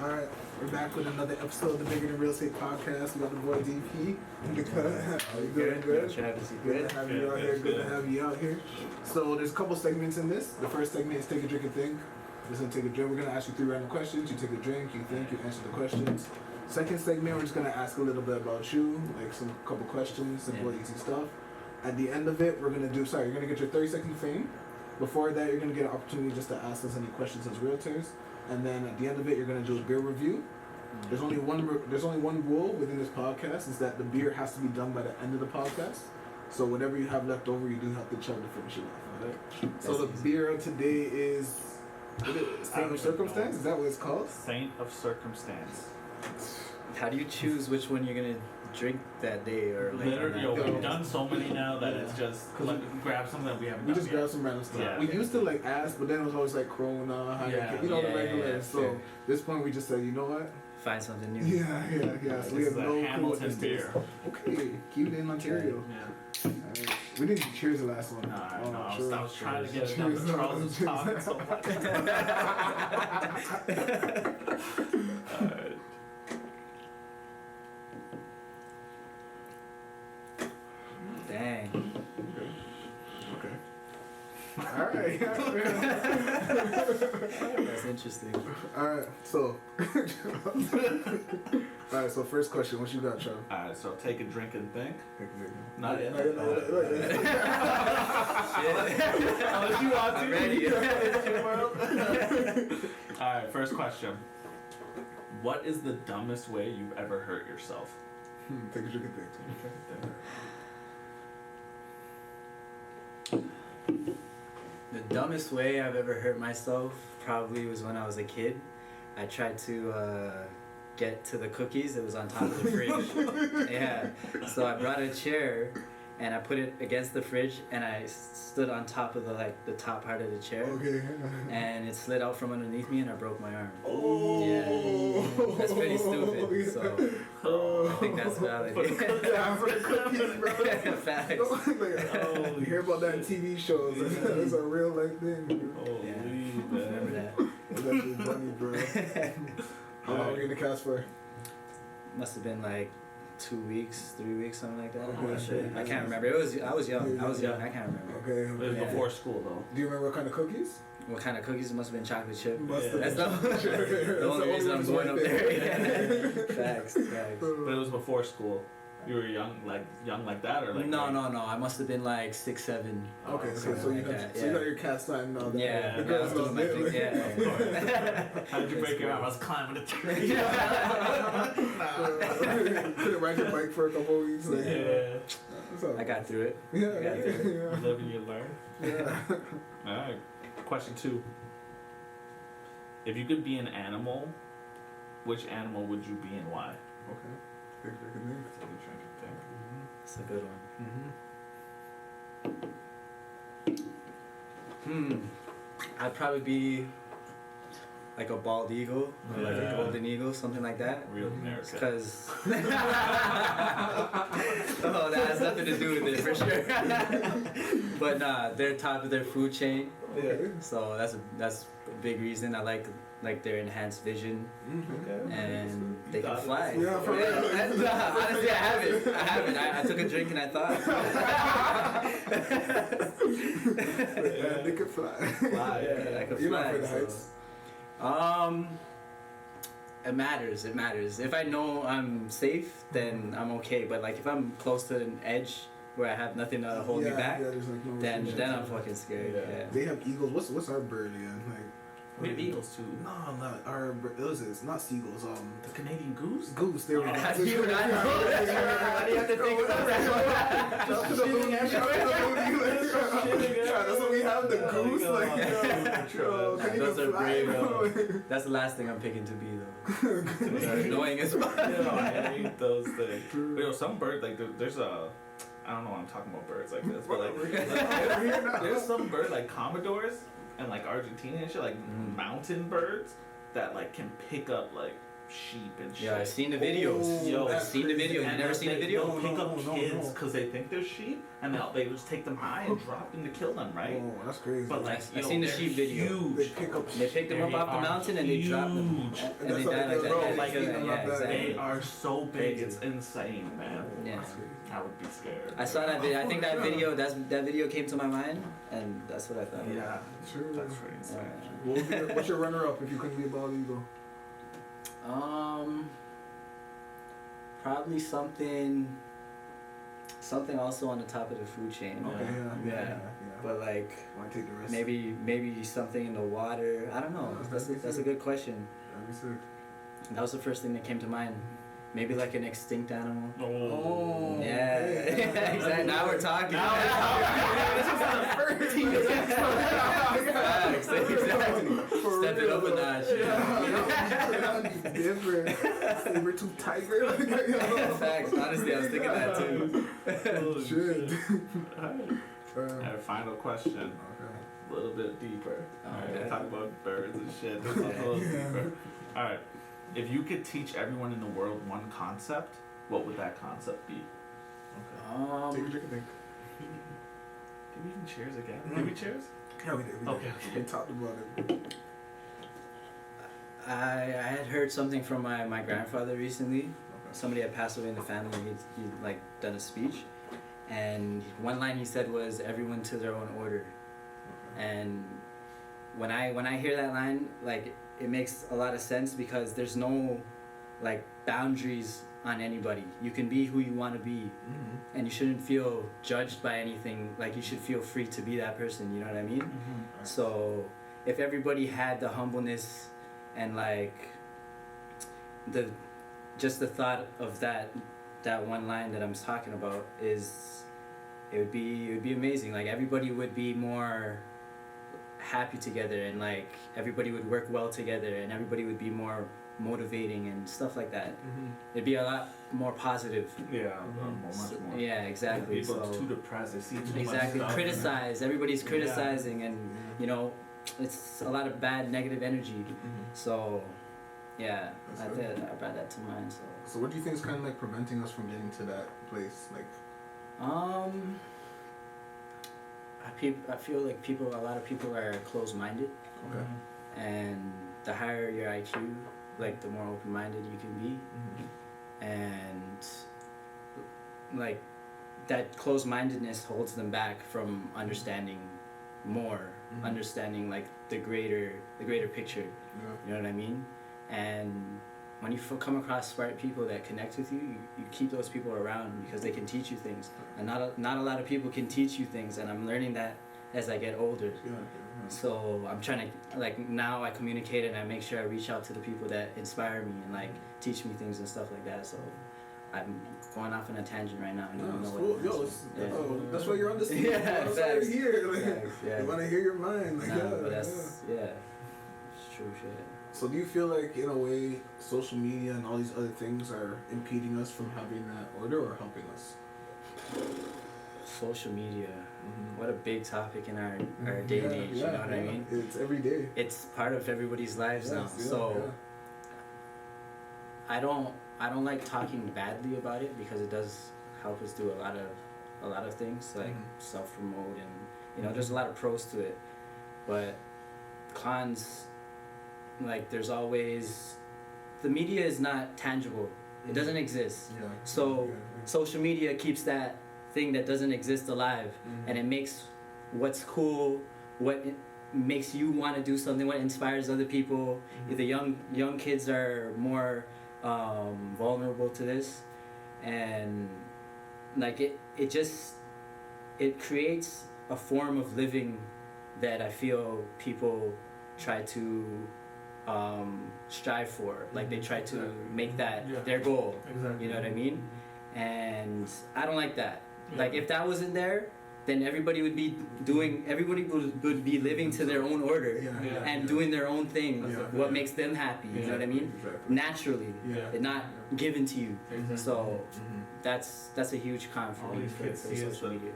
Alright, we're back with another episode of the Bigger Than Real Estate Podcast. We got the boy DP. How you doing? Good? Good to have you out here. Good to have you out here. So there's a couple segments in this. The first segment is take a drink and think. We're just gonna take a drink. We're gonna ask you 3 random questions. You take a drink, you think, you answer the questions. Second segment, we're just gonna ask a little bit about you, like some couple questions, simple, easy stuff. At the end of it, we're gonna do. You're gonna get your 30-second fame. Before that, you're gonna get an opportunity just to ask us any questions as realtors. And then at the end of it, you're gonna do a beer review. There's only one rule within this podcast is that the beer has to be done by the end of the podcast. So whatever you have left over, you do have to chug to finish it off. Alright. So the beer of today is Saint of Circumstance. Is that what it's called? Saint of Circumstance. How do you choose which one you're gonna drink that day or like? Literally, we've done so many now that it's just grab something that we haven't. We just grab some random stuff. Yeah, we used to like ask, but then it was always like Corona, the regular. Yeah, so at this point, we just said, you know what? Find something new. Yeah. So we have no Hamilton beer. Okay, keep it in Ontario. Yeah. We didn't do cheers the last one. I was trying to get it down. Charles was talking so much. Dang. Okay. Alright. That's interesting. Alright, so first question, what you got, Charles? Alright, so take a drink and think. Not yet. Unless you want to. Ready. Alright, first question. What is the dumbest way you've ever hurt yourself? Take a drink and think. The dumbest way I've ever hurt myself probably was when I was a kid. I tried to get to the cookies. It was on top of the fridge. Yeah. So I brought a chair and I put it against the fridge and I stood on top of the top part of the chair. Okay. And it slid out from underneath me and I broke my arm. Oh. Yeah. That's pretty stupid. So I think that's valid. For the cookies, bro. Facts. You hear about that in TV shows. It's a real life thing. Remember that. That's just funny, bro. How long were you in the cast for? Must have been like 2 weeks, 3 weeks, something like that. Okay. I can't remember. I was young. I can't remember. Okay. It was before school though. Do you remember what kind of cookies? What kind of cookies? It must have been chocolate chip. That's the only reason I'm going up there. Facts. But it was before school. You were young like that, or like? No. I must have been like 6, 7. Okay. So you got your cast sign and all that. Yeah. The girls don't do it. Yeah. How did you break your arm? I was climbing a tree. Couldn't ride your bike for a couple weeks. I got through it. Yeah. Live and you learn. Yeah. All right. Question 2. If you could be an animal, which animal would you be and why? Okay. Take a drink and think. That's a good one. I'd probably be like a bald eagle or like a golden eagle, something like that. Real American. Because that has nothing to do with it for sure. But nah, they're top of their food chain. Yeah. So that's a big reason. I like their enhanced vision, and they can fly. Yeah, for real. Honestly, I haven't. I took a drink and I thought. They could fly. I could fly. You're not afraid of heights? It matters. If I know I'm safe, then I'm okay. But like if I'm close to an edge where I have nothing to hold me back, then I'm fucking scared. Yeah. They have eagles. What's our bird again? Like, we have eagles too. No, not our bird. Those is not seagulls. The Canadian goose. Goose. They were. How do you not know that? How do you have to think about that? That's what we have. The goose. Those are brave. That's the last thing I'm picking to be though. Those are annoying as well. I hate those things. But some bird like there's a. I don't know why I'm talking about birds like this, but like there's some bird like Commodores and like Argentina and shit, like mountain birds that like can pick up like sheep and shit. Yeah, I've seen the videos. Yo, I've seen the video. You And never then seen the video? They'll pick up No, kids no. because they think they're sheep, and they just take them high and drop them to kill them, right? Oh, that's crazy. But like, I've seen the they're sheep video. Huge. they pick up. They picked them up off the mountain and they dropped them. Huge. And That's they what died they like do, that. bro. Yeah, Like, yeah, they exactly. They are so big, Crazy. it's insane, man. Yeah. That's crazy. I would be scared. I saw that video. I think that video came to my mind, and that's what I thought. Yeah, Sure. that's pretty insane. What's your runner-up if you couldn't be a bald eagle? Probably something also on the top of the food chain. Okay, yeah. But like Want to take the risk? maybe something in the water. I don't know. Yeah, That's a good question. That'd be sick. That was the first thing that came to mind. Maybe like an extinct animal. Oh. Yeah, okay. exactly. Now we're talking. Facts, exactly. Step it up a notch. Yeah. Different. Saber-tooth tiger. Facts. Honestly, I was thinking that too. Oh, Shit. Alright, final question. Okay. A little bit deeper. Alright, Okay. talk about birds and shit. This one's a little deeper. Alright, if you could teach everyone in the world one concept, what would that concept be? Take a drink of drink. Did we even cheers again? Did we cheers? Yeah, we did. Okay. We talked about it. I had heard something from my grandfather recently. Okay. Somebody had passed away in the family. He'd like done a speech, and one line he said was "everyone to their own order." And when I hear that line, like it makes a lot of sense because there's no like boundaries on anybody. You can be who you want to be, and you shouldn't feel judged by anything. Like you should feel free to be that person. You know what I mean? So if everybody had the humbleness and like the thought of that one line that I'm talking about is it would be amazing. Like everybody would be more happy together, and like everybody would work well together, and everybody would be more motivating and stuff like that. It'd be a lot more positive. Yeah, much more. Yeah, exactly. People So too depressed. They see too much exactly stuff. criticize. Everybody's criticizing, and you know, it's a lot of bad negative energy. So yeah, That's I brought that to mind. So what do you think is kind of like preventing us from getting to that place? Like, I feel like a lot of people are closed-minded, okay. and the higher your IQ, like the more open-minded you can be, and like that closed-mindedness holds them back from understanding more, understanding like the greater picture. You know what I mean? And when you come across smart people that connect with you, you keep those people around because they can teach you things. And not a lot of people can teach you things, and I'm learning that as I get older. So I'm trying to, like, now I communicate and I make sure I reach out to the people that inspire me and like teach me things and stuff like that. So I'm going off on a tangent right now. I don't even know what it is. That's why you're on this. Yeah, that's why you're facts. here. Like, Facts, yeah. You want to hear your mind. Like, But that's it's true shit. So do you feel like, in a way, social media and all these other things are impeding us from having that order or helping us? Social media, what a big topic in our day and age. You know what I mean? It's every day. It's part of everybody's lives now. Yes, So I don't like talking badly about it because it does help us do a lot of things like self promote, and there's a lot of pros to it, but cons, like there's always, the media is not tangible. It doesn't exist. So social media keeps that thing that doesn't exist alive, and it makes what's cool, what makes you want to do something, what inspires other people. The young kids are more vulnerable to this, and like it creates a form of living that I feel people try to strive for. Like they try to make that their goal. Exactly. You know what I mean? And I don't like that. Like if that wasn't there, then everybody would be be living to their own order and doing their own thing, what makes them happy, you know what I mean? Exactly. Naturally, and not given to you. So that's a huge con for All me these for kids see is social media.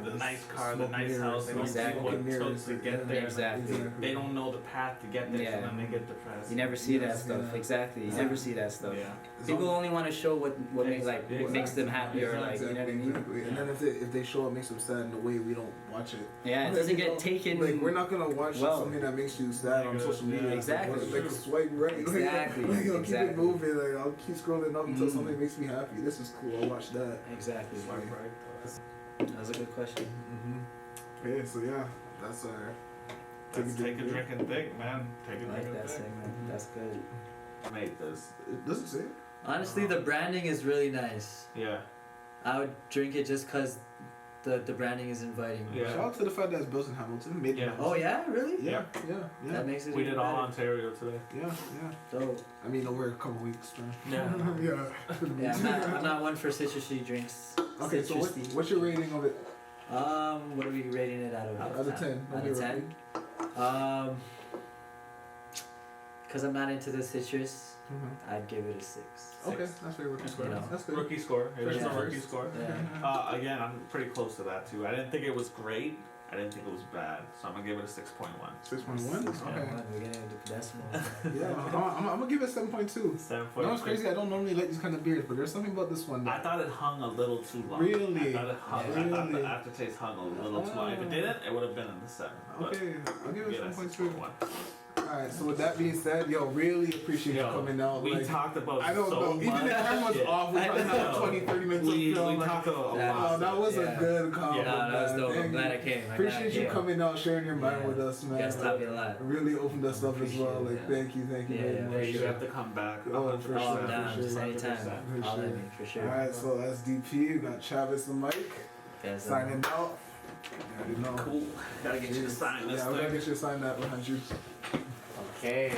the nice car, the nice house. They don't see what it took to get there. Exactly. They don't know the path to get there, so then they get depressed. You never see that stuff. Exactly. You never see that stuff. Yeah. People only want to show what makes them happy, or like, you know what I mean? Exactly. And then if they show it makes them sad in a way, we don't watch it. Yeah, it doesn't get taken. Like, we're not gonna watch something that makes you sad on social media. Exactly. Like swipe right. Exactly. Like, I'll Exactly. keep it moving. Like, I'll keep scrolling up until something makes me happy. This is cool. I'll watch that. Exactly. Swipe right. That was a good question. Okay, so yeah, that's our. Take a drink and think, man. Take a I drink like and that think. segment. That's good. Mate, this. It doesn't say it. Honestly, the branding is really nice. Yeah. I would drink it just because the branding is inviting. Yeah. Shout out to the fact that it's built in Hamilton. Made in Yeah. Hamilton. Oh yeah, really? Yeah. That makes it. We even did all better. Ontario today. Yeah. Dope. I mean, over a couple weeks, man. Yeah. Yeah, I'm not one for citrusy drinks. Okay, so Citrusy. what's your rating of it? What are we rating it out of? Out of 10. Out of 10. Because I'm not into the citrus, I'd give it a 6. Okay, that's fair. Rookie score. You know. That's good. Rookie score. It is Yeah. a rookie score. Yeah. Again, I'm pretty close to that too. I didn't think it was great. I didn't think it was bad. So I'm gonna give it a 6.1. 6.1? Okay. We're getting into decimal. Yeah, I'm gonna give it 7.2. 7.2. You know what's crazy? I don't normally like these kind of beers, but there's something about this one I that thought it hung a little too long. Really? I thought it hung. Yeah. I thought the Really? aftertaste hung a little too long. If it didn't, it would have been in the 7. But Okay, I'll give it yeah, 7.2. 6.1. Alright, so with that being said, yo, really appreciate you coming out. We like, talked about I don't so know, much even the camera's shit. off, we probably have 20-30 minutes We of film. talked about a Yeah. lot. Oh, that was a good convo. Yeah, No, that was man. dope. Thank I'm glad I you. came. Appreciate you coming out, sharing your mind Yeah. with us, man. You guys taught me a lot. Really opened us up as well. Appreciate Like, it, thank you Yeah, very yeah, much. You have to come back. Oh, for Oh, sure, I'm down. for Just sure. anytime. For Holler at sure. me, for sure. Alright, so that's DP. We got Travis and Mike Guys, signing out. You already know. Cool. Gotta get you to sign this Yeah, we gotta thing. get you to sign that behind you. Okay.